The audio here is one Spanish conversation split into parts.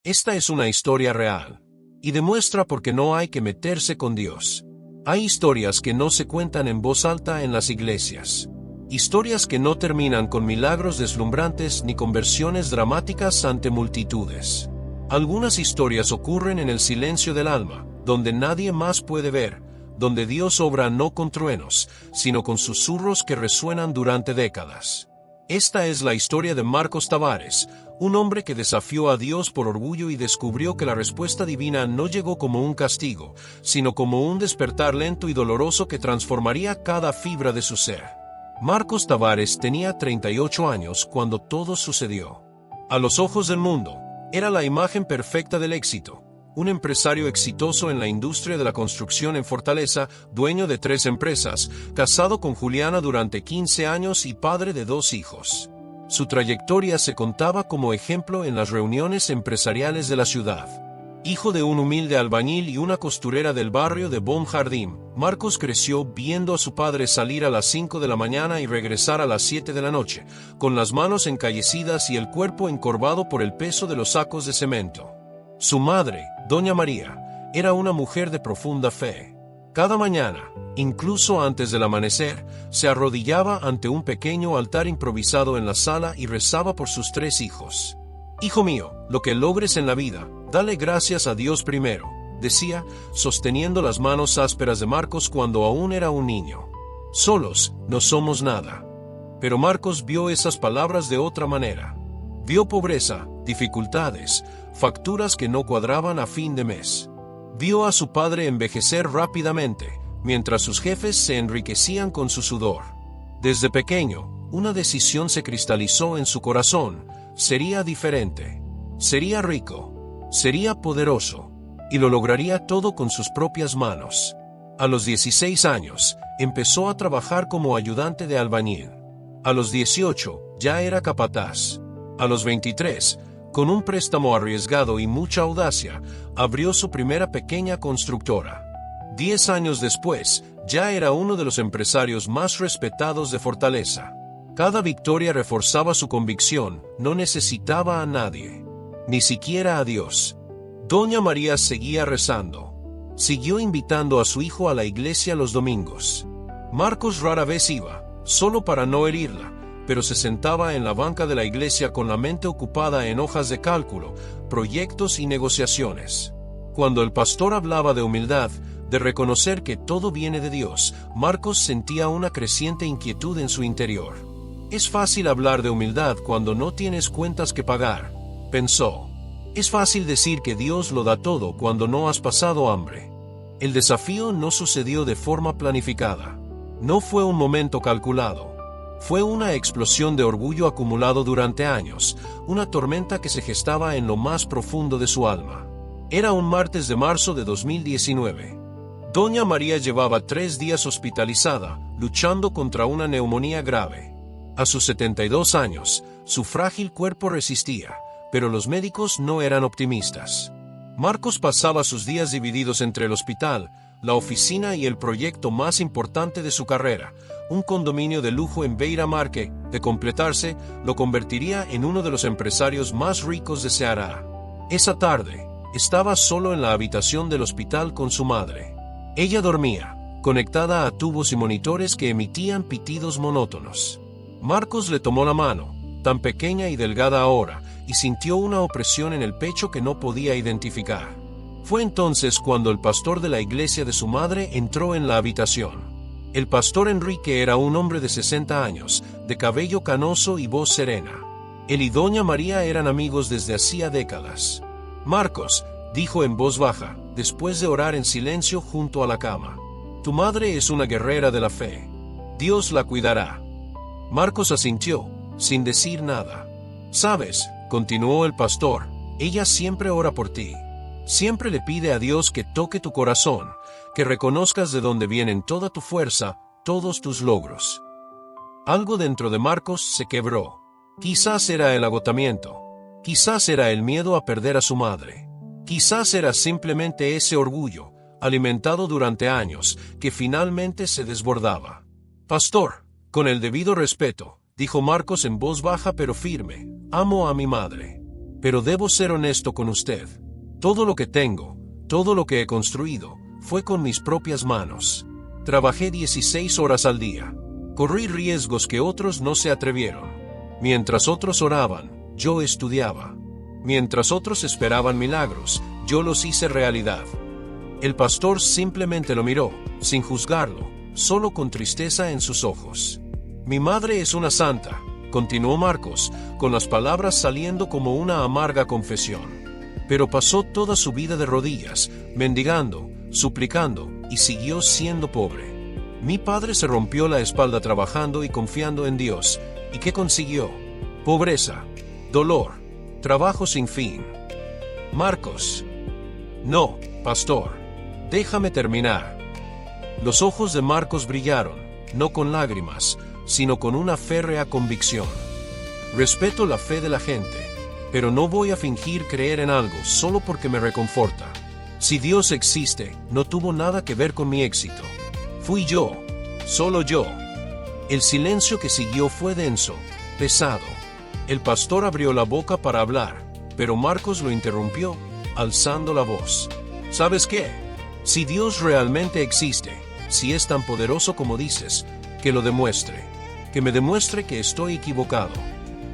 Esta es una historia real, y demuestra por qué no hay que meterse con Dios. Hay historias que no se cuentan en voz alta en las iglesias. Historias que no terminan con milagros deslumbrantes ni conversiones dramáticas ante multitudes. Algunas historias ocurren en el silencio del alma, donde nadie más puede ver, donde Dios obra no con truenos, sino con susurros que resuenan durante décadas. Esta es la historia de Marcos Tavares, un hombre que desafió a Dios por orgullo y descubrió que la respuesta divina no llegó como un castigo, sino como un despertar lento y doloroso que transformaría cada fibra de su ser. Marcos Tavares tenía 38 años cuando todo sucedió. A los ojos del mundo, era la imagen perfecta del éxito. Un empresario exitoso en la industria de la construcción en Fortaleza, dueño de 3 empresas, casado con Juliana durante 15 años y padre de 2 hijos. Su trayectoria se contaba como ejemplo en las reuniones empresariales de la ciudad. Hijo de un humilde albañil y una costurera del barrio de Bon Jardín, Marcos creció viendo a su padre salir a las 5 de la mañana y regresar a las 7 de la noche, con las manos encallecidas y el cuerpo encorvado por el peso de los sacos de cemento. Su madre, Doña María, era una mujer de profunda fe. Cada mañana, incluso antes del amanecer, se arrodillaba ante un pequeño altar improvisado en la sala y rezaba por sus 3 hijos. «Hijo mío, lo que logres en la vida, dale gracias a Dios primero», decía, sosteniendo las manos ásperas de Marcos cuando aún era un niño. «Solos, no somos nada». Pero Marcos vio esas palabras de otra manera. Vio pobreza, dificultades, facturas que no cuadraban a fin de mes. Vio a su padre envejecer rápidamente, mientras sus jefes se enriquecían con su sudor. Desde pequeño, una decisión se cristalizó en su corazón: sería diferente, sería rico, sería poderoso, y lo lograría todo con sus propias manos. A los 16 años, empezó a trabajar como ayudante de albañil. A los 18, ya era capataz. A los 23, con un préstamo arriesgado y mucha audacia, abrió su primera pequeña constructora. 10 años después, ya era uno de los empresarios más respetados de Fortaleza. Cada victoria reforzaba su convicción: no necesitaba a nadie, ni siquiera a Dios. Doña María seguía rezando. Siguió invitando a su hijo a la iglesia los domingos. Marcos rara vez iba, solo para no herirla, pero se sentaba en la banca de la iglesia con la mente ocupada en hojas de cálculo, proyectos y negociaciones. Cuando el pastor hablaba de humildad, de reconocer que todo viene de Dios, Marcos sentía una creciente inquietud en su interior. Es fácil hablar de humildad cuando no tienes cuentas que pagar, pensó. Es fácil decir que Dios lo da todo cuando no has pasado hambre. El desafío no sucedió de forma planificada. No fue un momento calculado. Fue una explosión de orgullo acumulado durante años, una tormenta que se gestaba en lo más profundo de su alma. Era un martes de marzo de 2019. Doña María llevaba 3 días hospitalizada, luchando contra una neumonía grave. A sus 72 años, su frágil cuerpo resistía, pero los médicos no eran optimistas. Marcos pasaba sus días divididos entre el hospital, la oficina y el proyecto más importante de su carrera, un condominio de lujo en Beira Mar que, de completarse, lo convertiría en uno de los empresarios más ricos de Ceará. Esa tarde, estaba solo en la habitación del hospital con su madre. Ella dormía, conectada a tubos y monitores que emitían pitidos monótonos. Marcos le tomó la mano, tan pequeña y delgada ahora, y sintió una opresión en el pecho que no podía identificar. Fue entonces cuando el pastor de la iglesia de su madre entró en la habitación. El pastor Enrique era un hombre de 60 años, de cabello canoso y voz serena. Él y Doña María eran amigos desde hacía décadas. «Marcos», dijo en voz baja, después de orar en silencio junto a la cama, «tu madre es una guerrera de la fe. Dios la cuidará». Marcos asintió, sin decir nada. «Sabes», continuó el pastor, «ella siempre ora por ti. Siempre le pide a Dios que toque tu corazón, que reconozcas de dónde vienen toda tu fuerza, todos tus logros». Algo dentro de Marcos se quebró. Quizás era el agotamiento. Quizás era el miedo a perder a su madre. Quizás era simplemente ese orgullo, alimentado durante años, que finalmente se desbordaba. «Pastor, con el debido respeto», dijo Marcos en voz baja pero firme, «amo a mi madre. Pero debo ser honesto con usted. Todo lo que tengo, todo lo que he construido, fue con mis propias manos. Trabajé 16 horas al día. Corrí riesgos que otros no se atrevieron. Mientras otros oraban, yo estudiaba. Mientras otros esperaban milagros, yo los hice realidad. El pastor simplemente lo miró, sin juzgarlo, solo con tristeza en sus ojos. Mi madre es una santa, continuó Marcos, con las palabras saliendo como una amarga confesión. Pero pasó toda su vida de rodillas, mendigando, suplicando, y siguió siendo pobre. Mi padre se rompió la espalda trabajando y confiando en Dios. ¿Y qué consiguió? Pobreza, dolor, trabajo sin fin. Marcos. No, pastor. Déjame terminar. Los ojos de Marcos brillaron, no con lágrimas, sino con una férrea convicción. Respeto la fe de la gente, pero no voy a fingir creer en algo solo porque me reconforta. Si Dios existe, no tuvo nada que ver con mi éxito. Fui yo, solo yo. El silencio que siguió fue denso, pesado. El pastor abrió la boca para hablar, pero Marcos lo interrumpió, alzando la voz. ¿Sabes qué? Si Dios realmente existe, si es tan poderoso como dices, que lo demuestre. Que me demuestre que estoy equivocado.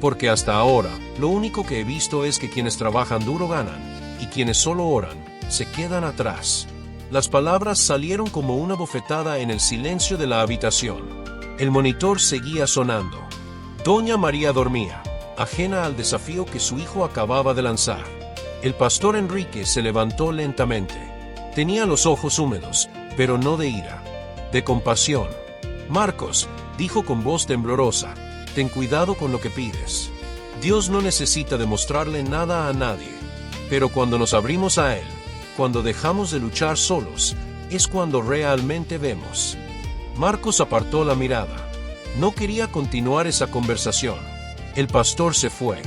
Porque hasta ahora, lo único que he visto es que quienes trabajan duro ganan, y quienes solo oran, se quedan atrás. Las palabras salieron como una bofetada en el silencio de la habitación. El monitor seguía sonando. Doña María dormía, ajena al desafío que su hijo acababa de lanzar. El pastor Enrique se levantó lentamente. Tenía los ojos húmedos, pero no de ira, de compasión. Marcos, dijo con voz temblorosa, ten cuidado con lo que pides. Dios no necesita demostrarle nada a nadie. Pero cuando nos abrimos a Él, cuando dejamos de luchar solos, es cuando realmente vemos. Marcos apartó la mirada. No quería continuar esa conversación. El pastor se fue,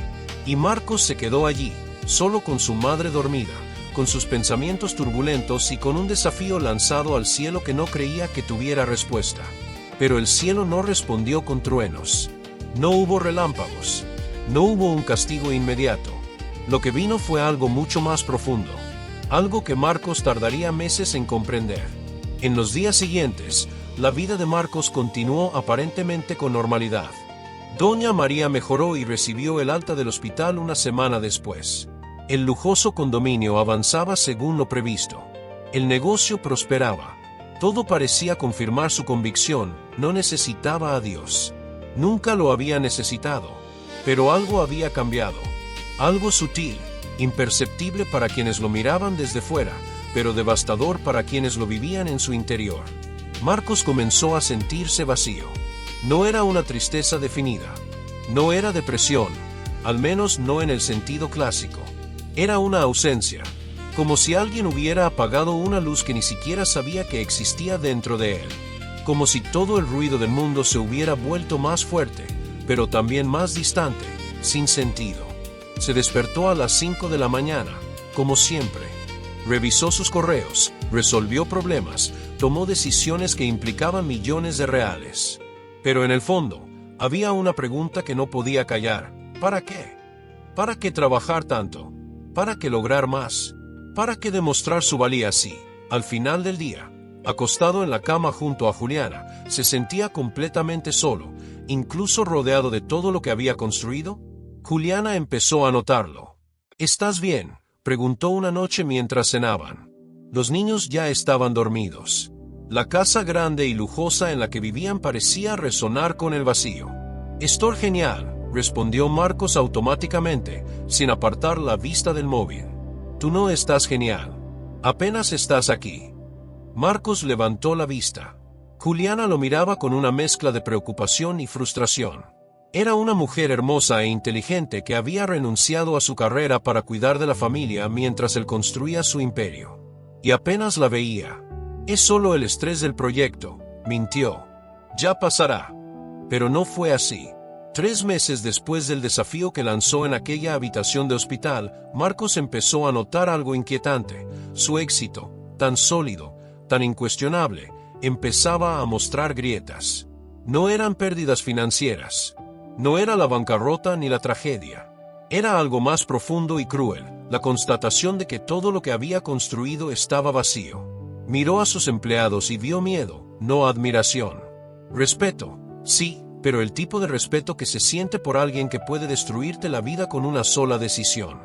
y Marcos se quedó allí, solo con su madre dormida, con sus pensamientos turbulentos y con un desafío lanzado al cielo que no creía que tuviera respuesta. Pero el cielo no respondió con truenos. No hubo relámpagos. No hubo un castigo inmediato. Lo que vino fue algo mucho más profundo. Algo que Marcos tardaría meses en comprender. En los días siguientes, la vida de Marcos continuó aparentemente con normalidad. Doña María mejoró y recibió el alta del hospital una semana después. El lujoso condominio avanzaba según lo previsto. El negocio prosperaba. Todo parecía confirmar su convicción, no necesitaba a Dios. Nunca lo había necesitado. Pero algo había cambiado. Algo sutil, imperceptible para quienes lo miraban desde fuera, pero devastador para quienes lo vivían en su interior. Marcos comenzó a sentirse vacío. No era una tristeza definida. No era depresión, al menos no en el sentido clásico. Era una ausencia, como si alguien hubiera apagado una luz que ni siquiera sabía que existía dentro de él. Como si todo el ruido del mundo se hubiera vuelto más fuerte, pero también más distante, sin sentido. Se despertó a las 5 de la mañana, como siempre. Revisó sus correos, resolvió problemas, tomó decisiones que implicaban millones de reales. Pero en el fondo, había una pregunta que no podía callar. ¿Para qué? ¿Para qué trabajar tanto? ¿Para qué lograr más? ¿Para qué demostrar su valía si, al final del día, acostado en la cama junto a Juliana, se sentía completamente solo, incluso rodeado de todo lo que había construido? Juliana empezó a notarlo. ¿Estás bien?, preguntó una noche mientras cenaban. Los niños ya estaban dormidos. La casa grande y lujosa en la que vivían parecía resonar con el vacío. «Estoy genial», respondió Marcos automáticamente, sin apartar la vista del móvil. «Tú no estás genial. Apenas estás aquí». Marcos levantó la vista. Juliana lo miraba con una mezcla de preocupación y frustración. Era una mujer hermosa e inteligente que había renunciado a su carrera para cuidar de la familia mientras él construía su imperio. Y apenas la veía. «Es solo el estrés del proyecto», mintió. «Ya pasará». Pero no fue así. 3 meses después del desafío que lanzó en aquella habitación de hospital, Marcos empezó a notar algo inquietante. Su éxito, tan sólido, tan incuestionable, empezaba a mostrar grietas. No eran pérdidas financieras. No era la bancarrota ni la tragedia. Era algo más profundo y cruel, la constatación de que todo lo que había construido estaba vacío. Miró a sus empleados y vio miedo, no admiración. Respeto, sí, pero el tipo de respeto que se siente por alguien que puede destruirte la vida con una sola decisión.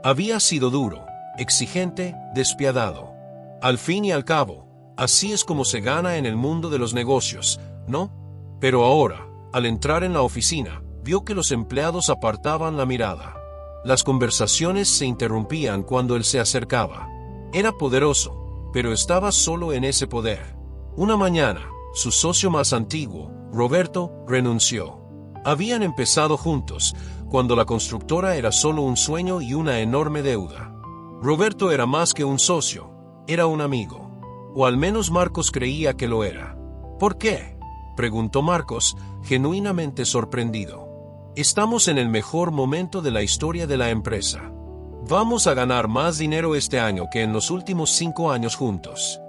Había sido duro, exigente, despiadado. Al fin y al cabo, así es como se gana en el mundo de los negocios, ¿no? Pero ahora, al entrar en la oficina, vio que los empleados apartaban la mirada. Las conversaciones se interrumpían cuando él se acercaba. Era poderoso, pero estaba solo en ese poder. Una mañana, su socio más antiguo, Roberto, renunció. Habían empezado juntos, cuando la constructora era solo un sueño y una enorme deuda. Roberto era más que un socio, era un amigo. O al menos Marcos creía que lo era. ¿Por qué?, preguntó Marcos, genuinamente sorprendido. Estamos en el mejor momento de la historia de la empresa. Vamos a ganar más dinero este año que en los últimos 5 años juntos.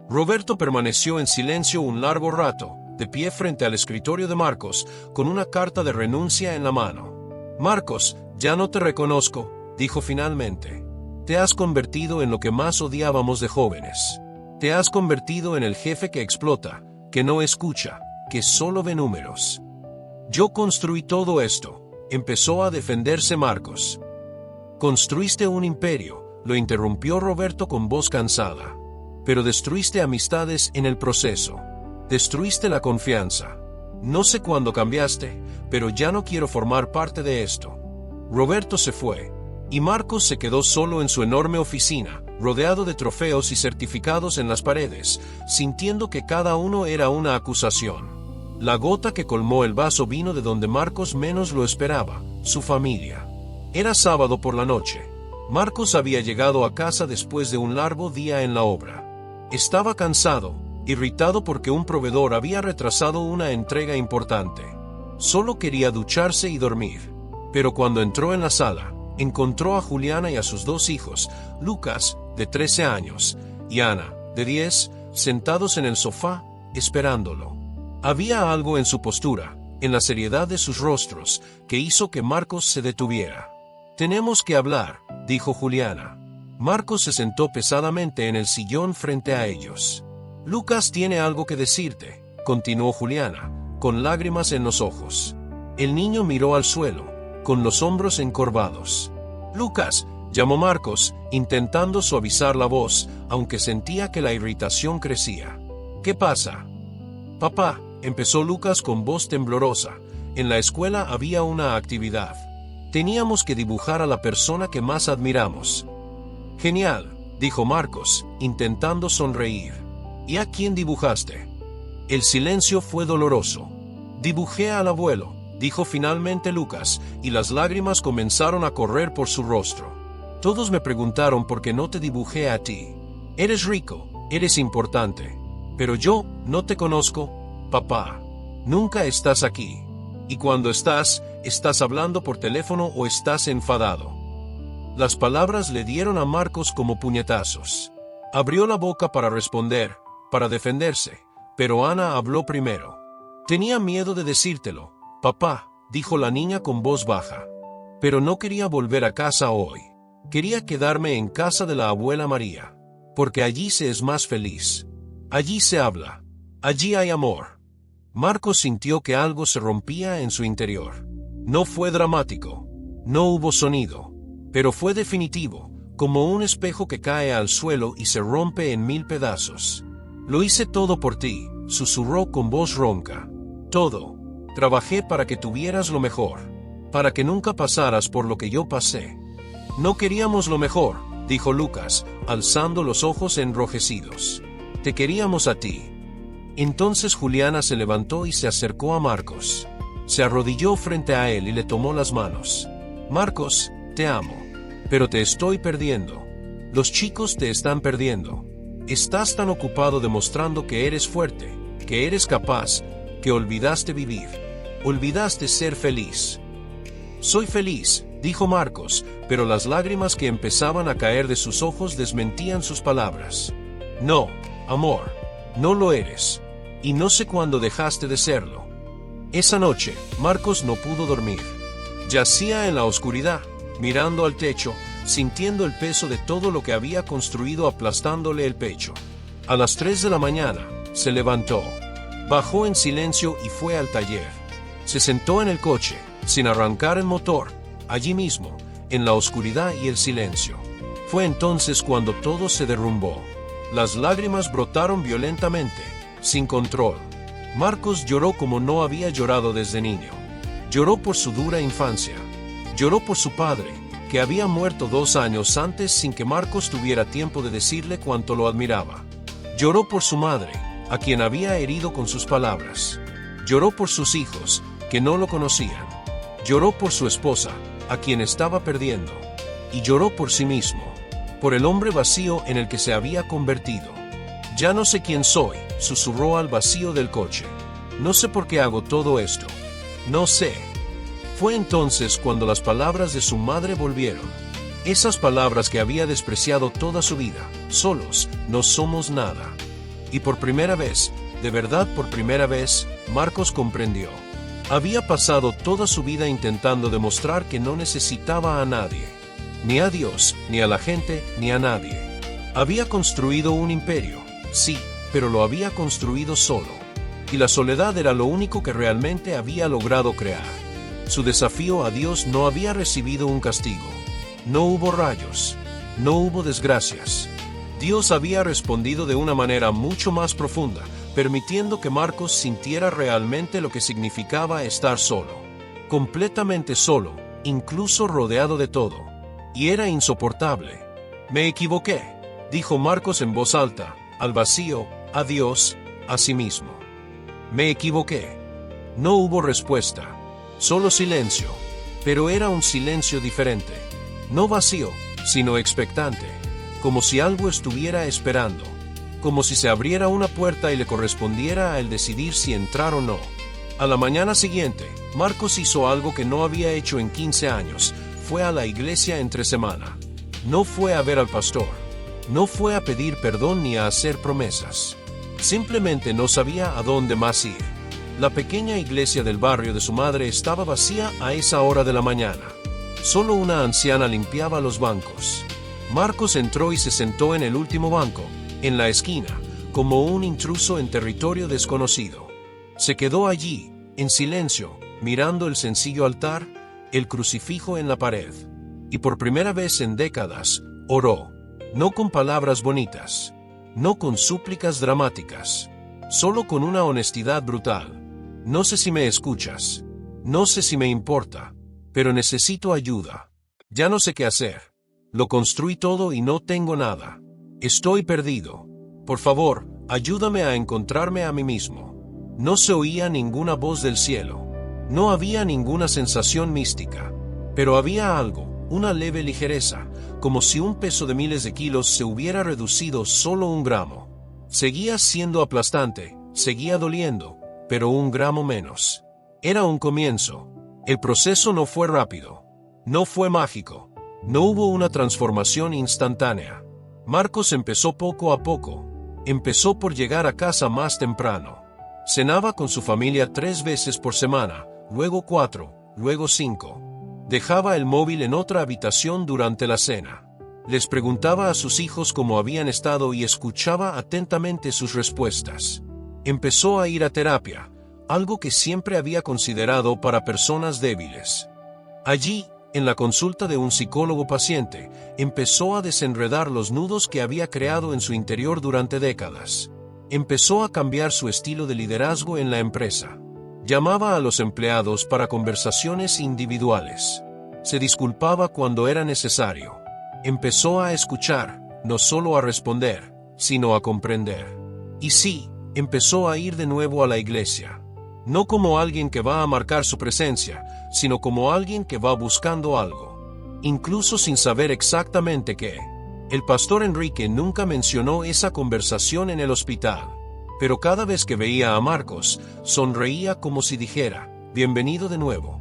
Roberto permaneció en silencio un largo rato, de pie frente al escritorio de Marcos, con una carta de renuncia en la mano. Marcos, ya no te reconozco, dijo finalmente. Te has convertido en lo que más odiábamos de jóvenes. Te has convertido en el jefe que explota, que no escucha, que solo ve números. Yo construí todo esto, empezó a defenderse Marcos. Construiste un imperio, lo interrumpió Roberto con voz cansada. Pero destruiste amistades en el proceso. Destruiste la confianza. No sé cuándo cambiaste, pero ya no quiero formar parte de esto. Roberto se fue, y Marcos se quedó solo en su enorme oficina, rodeado de trofeos y certificados en las paredes, sintiendo que cada uno era una acusación. La gota que colmó el vaso vino de donde Marcos menos lo esperaba, su familia. Era sábado por la noche. Marcos había llegado a casa después de un largo día en la obra. Estaba cansado, irritado porque un proveedor había retrasado una entrega importante. Solo quería ducharse y dormir. Pero cuando entró en la sala, encontró a Juliana y a sus 2 hijos, Lucas, de 13 años, y Ana, de 10, sentados en el sofá, esperándolo. Había algo en su postura, en la seriedad de sus rostros, que hizo que Marcos se detuviera. Tenemos que hablar, dijo Juliana. Marcos se sentó pesadamente en el sillón frente a ellos. Lucas tiene algo que decirte, continuó Juliana, con lágrimas en los ojos. El niño miró al suelo, con los hombros encorvados. Lucas, llamó Marcos, intentando suavizar la voz, aunque sentía que la irritación crecía. ¿Qué pasa? Papá, empezó Lucas con voz temblorosa. En la escuela había una actividad. Teníamos que dibujar a la persona que más admiramos. Genial, dijo Marcos, intentando sonreír. ¿Y a quién dibujaste? El silencio fue doloroso. Dibujé al abuelo, dijo finalmente Lucas, y las lágrimas comenzaron a correr por su rostro. Todos me preguntaron por qué no te dibujé a ti. Eres rico, eres importante. Pero yo no te conozco, papá. Nunca estás aquí. Y cuando estás hablando por teléfono o estás enfadado. Las palabras le dieron a Marcos como puñetazos. Abrió la boca para responder, para defenderse, pero Ana habló primero. Tenía miedo de decírtelo, papá, dijo la niña con voz baja. Pero no quería volver a casa hoy. Quería quedarme en casa de la abuela María. Porque allí se es más feliz. Allí se habla. Allí hay amor. Marcos sintió que algo se rompía en su interior. No fue dramático. No hubo sonido. Pero fue definitivo, como un espejo que cae al suelo y se rompe en 1000 pedazos. Lo hice todo por ti, susurró con voz ronca. Todo. Trabajé para que tuvieras lo mejor. Para que nunca pasaras por lo que yo pasé. No queríamos lo mejor, dijo Lucas, alzando los ojos enrojecidos. Te queríamos a ti. Entonces Juliana se levantó y se acercó a Marcos. Se arrodilló frente a él y le tomó las manos. Marcos, te amo. Pero te estoy perdiendo. Los chicos te están perdiendo. Estás tan ocupado demostrando que eres fuerte, que eres capaz, que olvidaste vivir. Olvidaste ser feliz. Soy feliz, dijo Marcos, pero las lágrimas que empezaban a caer de sus ojos desmentían sus palabras. No, amor, no lo eres. Y no sé cuándo dejaste de serlo. Esa noche, Marcos no pudo dormir. Yacía en la oscuridad, mirando al techo, sintiendo el peso de todo lo que había construido aplastándole el pecho. A las 3 de la mañana, se levantó. Bajó en silencio y fue al taller. Se sentó en el coche, sin arrancar el motor, allí mismo, en la oscuridad y el silencio. Fue entonces cuando todo se derrumbó. Las lágrimas brotaron violentamente, sin control. Marcos lloró como no había llorado desde niño. Lloró por su dura infancia. Lloró por su padre, que había muerto 2 años antes sin que Marcos tuviera tiempo de decirle cuánto lo admiraba. Lloró por su madre, a quien había herido con sus palabras. Lloró por sus hijos, que no lo conocían. Lloró por su esposa, a quien estaba perdiendo. Y lloró por sí mismo, por el hombre vacío en el que se había convertido. Ya no sé quién soy, susurró al vacío del coche. No sé por qué hago todo esto. No sé. Fue entonces cuando las palabras de su madre volvieron. Esas palabras que había despreciado toda su vida. Solos, no somos nada. Y por primera vez, de verdad por primera vez, Marcos comprendió. Había pasado toda su vida intentando demostrar que no necesitaba a nadie. Ni a Dios, ni a la gente, ni a nadie. Había construido un imperio, sí, pero lo había construido solo. Y la soledad era lo único que realmente había logrado crear. Su desafío a Dios no había recibido un castigo. No hubo rayos. No hubo desgracias. Dios había respondido de una manera mucho más profunda, permitiendo que Marcos sintiera realmente lo que significaba estar solo. Completamente solo, incluso rodeado de todo. Y era insoportable. Me equivoqué, dijo Marcos en voz alta, al vacío, a Dios, a sí mismo. Me equivoqué. No hubo respuesta. Solo silencio. Pero era un silencio diferente. No vacío, sino expectante. Como si algo estuviera esperando. Como si se abriera una puerta y le correspondiera a él decidir si entrar o no. A la mañana siguiente, Marcos hizo algo que no había hecho en 15 años. Fue a la iglesia entre semana. No fue a ver al pastor. No fue a pedir perdón ni a hacer promesas. Simplemente no sabía a dónde más ir. La pequeña iglesia del barrio de su madre estaba vacía a esa hora de la mañana. Solo una anciana limpiaba los bancos. Marcos entró y se sentó en el último banco, en la esquina, como un intruso en territorio desconocido. Se quedó allí, en silencio, mirando el sencillo altar, el crucifijo en la pared. Y por primera vez en décadas, oró. No con palabras bonitas. No con súplicas dramáticas. Solo con una honestidad brutal. No sé si me escuchas. No sé si me importa. Pero necesito ayuda. Ya no sé qué hacer. Lo construí todo y no tengo nada. Estoy perdido. Por favor, ayúdame a encontrarme a mí mismo. No se oía ninguna voz del cielo. No había ninguna sensación mística. Pero había algo, una leve ligereza, como si un peso de miles de kilos se hubiera reducido solo 1 gramo. Seguía siendo aplastante, seguía doliendo, pero 1 gramo menos. Era un comienzo. El proceso no fue rápido. No fue mágico. No hubo una transformación instantánea. Marcos empezó poco a poco. Empezó por llegar a casa más temprano. Cenaba con su familia 3 veces por semana, luego 4, luego 5. Dejaba el móvil en otra habitación durante la cena. Les preguntaba a sus hijos cómo habían estado y escuchaba atentamente sus respuestas. Empezó a ir a terapia, algo que siempre había considerado para personas débiles. Allí, en la consulta de un psicólogo paciente, empezó a desenredar los nudos que había creado en su interior durante décadas. Empezó a cambiar su estilo de liderazgo en la empresa. Llamaba a los empleados para conversaciones individuales. Se disculpaba cuando era necesario. Empezó a escuchar, no solo a responder, sino a comprender. Y sí, empezó a ir de nuevo a la iglesia. No como alguien que va a marcar su presencia, sino como alguien que va buscando algo. Incluso sin saber exactamente qué. El pastor Enrique nunca mencionó esa conversación en el hospital. Pero cada vez que veía a Marcos, sonreía como si dijera, bienvenido de nuevo.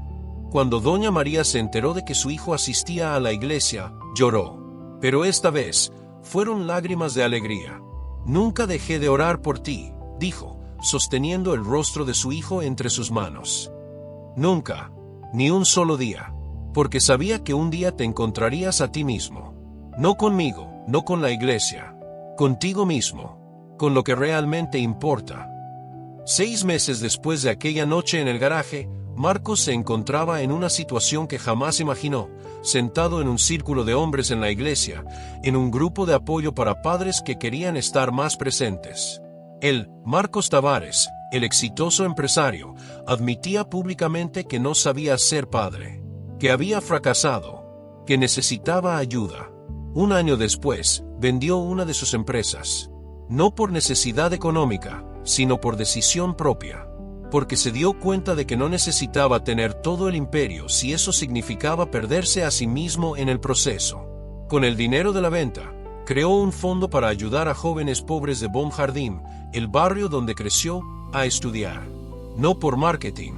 Cuando doña María se enteró de que su hijo asistía a la iglesia, lloró. Pero esta vez, fueron lágrimas de alegría. Nunca dejé de orar por ti, dijo, sosteniendo el rostro de su hijo entre sus manos. Nunca, ni un solo día. porque sabía que un día te encontrarías a ti mismo. No conmigo, no con la iglesia, contigo mismo, con lo que realmente importa. 6 meses después de aquella noche en el garaje, Marcos se encontraba en una situación que jamás imaginó, sentado en un círculo de hombres en la iglesia, en un grupo de apoyo para padres que querían estar más presentes. Él, Marcos Tavares, el exitoso empresario, admitía públicamente que no sabía ser padre, que había fracasado, que necesitaba ayuda. Un año después, vendió una de sus empresas. No por necesidad económica, sino por decisión propia. Porque se dio cuenta de que no necesitaba tener todo el imperio si eso significaba perderse a sí mismo en el proceso. Con el dinero de la venta, creó un fondo para ayudar a jóvenes pobres de Bon Jardín, el barrio donde creció, a estudiar. No por marketing,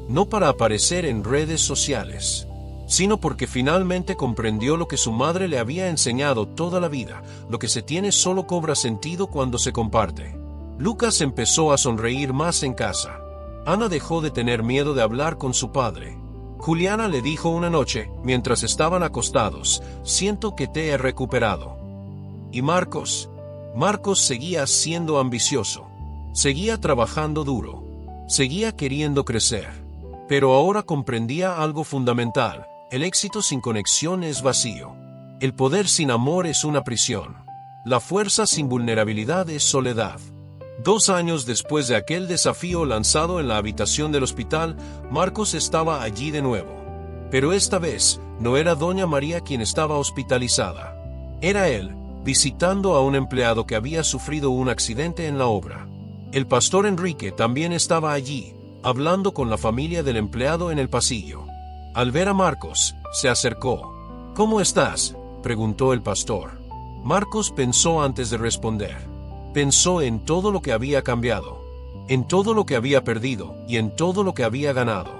no para aparecer en redes sociales, sino porque finalmente comprendió lo que su madre le había enseñado toda la vida: lo que se tiene solo cobra sentido cuando se comparte. Lucas empezó a sonreír más en casa. Ana dejó de tener miedo de hablar con su padre. Juliana le dijo una noche, mientras estaban acostados: siento que te he recuperado. Y Marcos seguía siendo ambicioso. Seguía trabajando duro. Seguía queriendo crecer. Pero ahora comprendía algo fundamental: el éxito sin conexión es vacío. El poder sin amor es una prisión. La fuerza sin vulnerabilidad es soledad. 2 años después de aquel desafío lanzado en la habitación del hospital, Marcos estaba allí de nuevo. Pero esta vez, no era doña María quien estaba hospitalizada. Era él, visitando a un empleado que había sufrido un accidente en la obra. El pastor Enrique también estaba allí, hablando con la familia del empleado en el pasillo. Al ver a Marcos, se acercó. ¿Cómo estás?, preguntó el pastor. Marcos pensó antes de responder. Pensó en todo lo que había cambiado, en todo lo que había perdido y en todo lo que había ganado,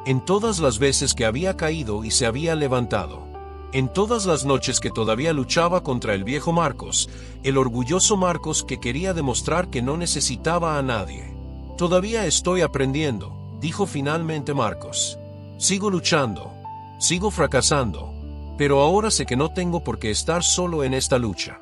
en todas las veces que había caído y se había levantado, en todas las noches que todavía luchaba contra el viejo Marcos, el orgulloso Marcos que quería demostrar que no necesitaba a nadie. Todavía estoy aprendiendo, dijo finalmente Marcos. Sigo luchando, sigo fracasando, pero ahora sé que no tengo por qué estar solo en esta lucha.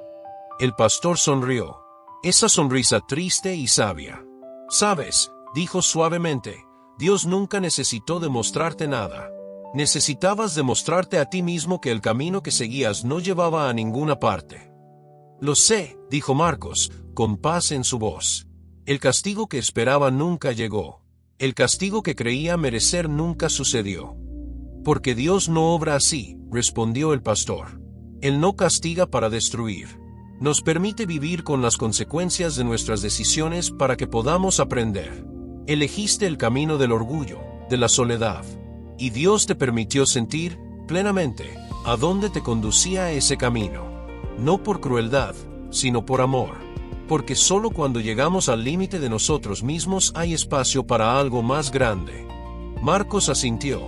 El pastor sonrió. Esa sonrisa triste y sabia. Sabes, dijo suavemente, Dios nunca necesitó demostrarte nada. Necesitabas demostrarte a ti mismo que el camino que seguías no llevaba a ninguna parte. Lo sé, dijo Marcos, con paz en su voz. El castigo que esperaba nunca llegó. El castigo que creía merecer nunca sucedió. Porque Dios no obra así, respondió el pastor. Él no castiga para destruir. Nos permite vivir con las consecuencias de nuestras decisiones para que podamos aprender. Elegiste el camino del orgullo, de la soledad, y Dios te permitió sentir, plenamente, a dónde te conducía ese camino. No por crueldad, sino por amor. Porque solo cuando llegamos al límite de nosotros mismos hay espacio para algo más grande. Marcos asintió.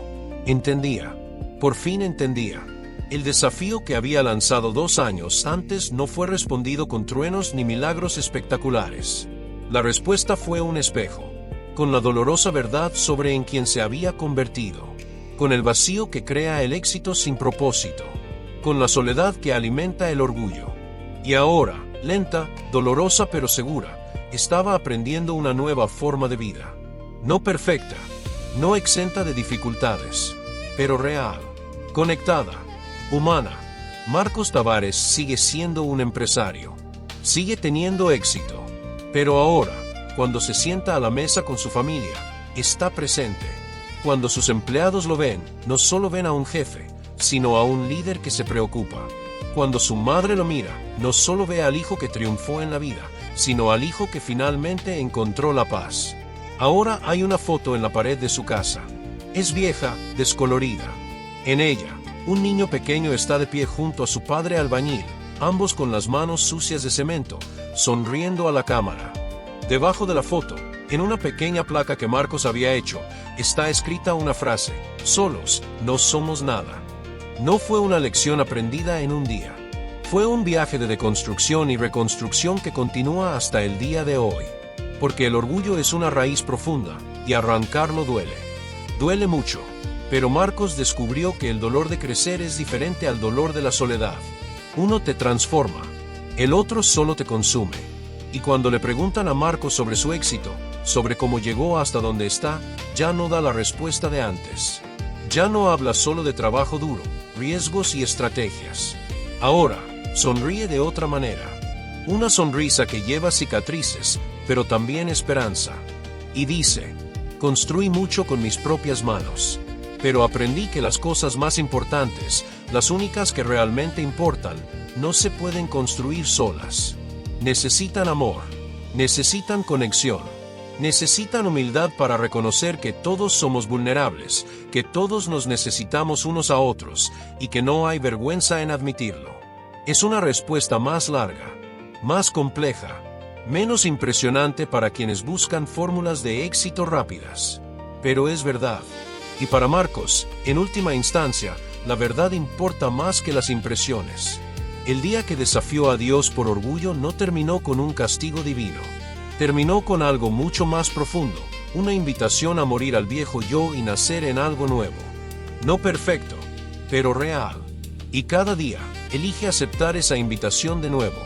Entendía. Por fin entendía. El desafío que había lanzado 2 años antes no fue respondido con truenos ni milagros espectaculares. La respuesta fue un espejo, con la dolorosa verdad sobre en quien se había convertido, con el vacío que crea el éxito sin propósito, con la soledad que alimenta el orgullo. Y ahora, lenta, dolorosa pero segura, estaba aprendiendo una nueva forma de vida. No perfecta, no exenta de dificultades, pero real, conectada, humana. Marcos Tavares sigue siendo un empresario. Sigue teniendo éxito. Pero ahora, cuando se sienta a la mesa con su familia, está presente. Cuando sus empleados lo ven, no solo ven a un jefe, sino a un líder que se preocupa. Cuando su madre lo mira, no solo ve al hijo que triunfó en la vida, sino al hijo que finalmente encontró la paz. Ahora hay una foto en la pared de su casa. Es vieja, descolorida. En ella, un niño pequeño está de pie junto a su padre albañil, ambos con las manos sucias de cemento, sonriendo a la cámara. Debajo de la foto, en una pequeña placa que Marcos había hecho, está escrita una frase: solos, no somos nada. No fue una lección aprendida en un día. Fue un viaje de deconstrucción y reconstrucción que continúa hasta el día de hoy. Porque el orgullo es una raíz profunda, y arrancarlo duele. Duele mucho. Pero Marcos descubrió que el dolor de crecer es diferente al dolor de la soledad. Uno te transforma, el otro solo te consume. Y cuando le preguntan a Marcos sobre su éxito, sobre cómo llegó hasta donde está, ya no da la respuesta de antes. Ya no habla solo de trabajo duro, riesgos y estrategias. Ahora, sonríe de otra manera. Una sonrisa que lleva cicatrices, pero también esperanza. Y dice: construí mucho con mis propias manos. Pero aprendí que las cosas más importantes, las únicas que realmente importan, no se pueden construir solas. Necesitan amor, necesitan conexión, necesitan humildad para reconocer que todos somos vulnerables, que todos nos necesitamos unos a otros, y que no hay vergüenza en admitirlo. Es una respuesta más larga, más compleja, menos impresionante para quienes buscan fórmulas de éxito rápidas. Pero es verdad. Y para Marcos, en última instancia, la verdad importa más que las impresiones. El día que desafió a Dios por orgullo no terminó con un castigo divino. Terminó con algo mucho más profundo, una invitación a morir al viejo yo y nacer en algo nuevo. No perfecto, pero real. Y cada día, elige aceptar esa invitación de nuevo.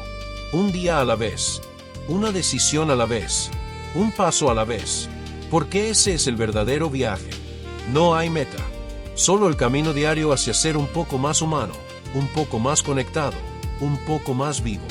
Un día a la vez, una decisión a la vez, un paso a la vez. Porque ese es el verdadero viaje. No hay meta, solo el camino diario hacia ser un poco más humano, un poco más conectado, un poco más vivo.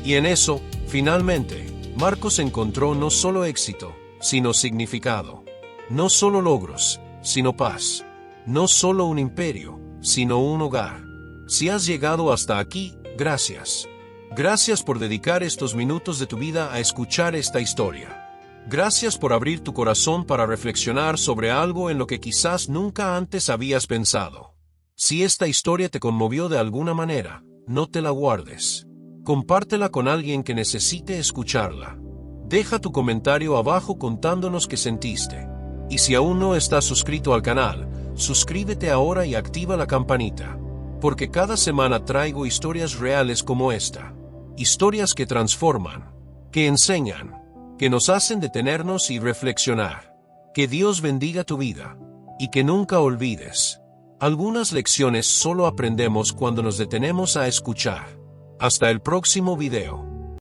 Y en eso, finalmente, Marcos encontró no solo éxito, sino significado. No solo logros, sino paz. No solo un imperio, sino un hogar. Si has llegado hasta aquí, gracias. Gracias por dedicar estos minutos de tu vida a escuchar esta historia. Gracias por abrir tu corazón para reflexionar sobre algo en lo que quizás nunca antes habías pensado. Si esta historia te conmovió de alguna manera, no te la guardes. Compártela con alguien que necesite escucharla. Deja tu comentario abajo contándonos qué sentiste. Y si aún no estás suscrito al canal, suscríbete ahora y activa la campanita. Porque cada semana traigo historias reales como esta. Historias que transforman, que enseñan, que nos hacen detenernos y reflexionar. Que Dios bendiga tu vida. Y que nunca olvides. Algunas lecciones solo aprendemos cuando nos detenemos a escuchar. Hasta el próximo video.